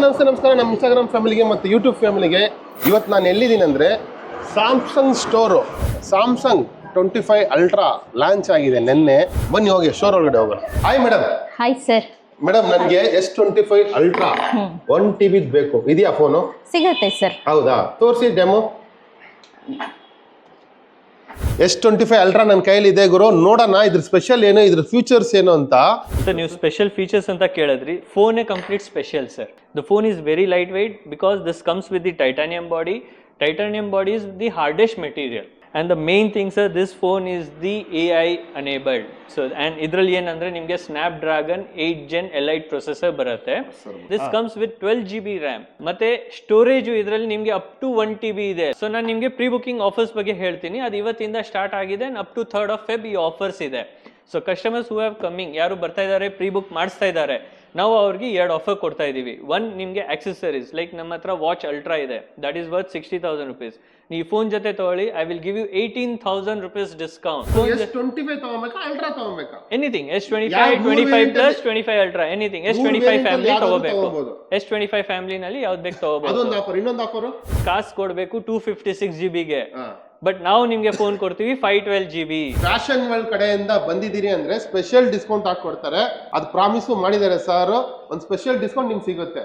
ನಮಸ್ಕಾರ ನಮ್ಮ ಇನ್ಸ್ಟಾಗ್ರಾಮ್ ಫ್ಯಾಮಿಲಿಗೆ ಮತ್ತು ಯೂಟ್ಯೂಬ್ ಫ್ಯಾಮಿಲಿಗೆ. ಇವತ್ತು ನಾನು ಎಲ್ಲಿದ್ದೀನಿ ಅಂದರೆ Samsung store. Samsung 25 ultra launch ಆಗಿದೆ ನಿನ್ನೆ. ಬನ್ನಿ ಹೋಗಿ ಸ್ಟೋರ್ ಒಳಗಡೆ ಹೋಗೋಣ. Hi madam. Hi sir. Madam ನನಗೆ S25 ಅಲ್ಟ್ರಾ 1 TB ಬೇಕು. ಇದೆಯಾ ಫೋನು? ಸಿಗುತ್ತೆ ಸರ್. ಹೌದಾ? ತೋರಿಸಿ ಡೆಮೋ. S25 ಅಲ್ಟ್ರಾ ನನ್ನ ಕೈಯಲ್ಲಿ ಇದೆ ಗುರು. ನೋಡೋಣ ಇದ್ರ ಸ್ಪೆಷಲ್ ಏನು, ಇದ್ರ ಫ್ಯೂಚರ್ಸ್ ಏನು ಅಂತ. ಸರ್ ನೀವು ಸ್ಪೆಷಲ್ ಫೀಚರ್ಸ್ ಅಂತ ಕೇಳಿದ್ರಿ. Phone complete special sir. The phone is very lightweight because this comes with the titanium body. Titanium body is the hardest material, and the main thing sir, this phone is the AI enabled. So and idರಲ್ಲಿ ಏನಂದ್ರೆ ನಿಮಗೆ Snapdragon 8 Gen Elite processor ಬರುತ್ತೆ. This comes with 12 GB RAM. ಮತ್ತೆ storage ಇದರಲ್ಲಿ ನಿಮಗೆ up to 1 TB ಇದೆ. So ನಾನು ನಿಮಗೆ pre booking offers ಬಗ್ಗೆ ಹೇಳ್ತೀನಿ. ಅದು ಇವತ್ತಿಂದ ಸ್ಟಾರ್ಟ್ ಆಗಿದೆ. Up to 3rd of Feb ಈ ಆಫರ್ಸ್ ಇದೆ. So customers who have coming, ಯಾರು ಬರ್ತಾ ಇದ್ದಾರೆ ಪ್ರೀ ಬುಕ್ ಮಾಡಿಸ್ತಾ ಇದ್ದಾರೆ, ನಾವು ಅವ್ರಿಗೆ 2 ಆಫರ್ ಕೊಡ್ತಾ ಇದೀವಿ. ಒನ್ ನಿಮಗೆ ಆಕ್ಸೆಸರೀಸ್ ಲೈಕ್ ನಮ್ಮ ಹತ್ರ ವಾಚ್ ಅಲ್ಟ್ರಾ ಇದೆ, ದಟ್ ಈಸ್ ವರ್ತ್ 60,000 rupees. ನೀವು ಫೋನ್ ಜೊತೆ ತಗೊಳ್ಳಿ, I will give you 18,000 rupees discount. S25 ತಗೋಬೇಕಾ ಅಲ್ಟ್ರಾ ತಗೋಬೇಕಾ? Anything S25, 25 plus 25 ultra, anything. S25 family ತಗೋಬೇಕು. S25 ಫ್ಯಾಮಿಲಿ ನಲ್ಲಿ ಯಾವ್ದು ಬೇಕು ತಗೋಬಹುದು. ಅದೊಂದು ಆಫರ್. ಇನ್ನೊಂದು ಆಫರ್ ಕಾಸ್ಟ್ ಕೊಡಬೇಕು 256 GB ಗೆ. ಬಟ್ ನಾವು ನಿಮ್ಗೆ ಫೋನ್ ಕೊಡ್ತೀವಿ 512 GB. ಫ್ಯಾಷನ್ ವರ್ಲ್ಡ್ ಕಡೆಯಿಂದ ಬಂದಿದ್ದೀರಿ ಅಂದ್ರೆ ಸ್ಪೆಷಲ್ ಡಿಸ್ಕೌಂಟ್ ಹಾಕೊಡ್ತಾರೆ. ಅದು ಪ್ರಾಮಿಸು ಮಾಡಿದ್ದಾರೆ ಸರ್. ಒಂದು ಸ್ಪೆಷಲ್ ಡಿಸ್ಕೌಂಟ್ ನಿಮ್ಗೆ ಸಿಗುತ್ತೆ.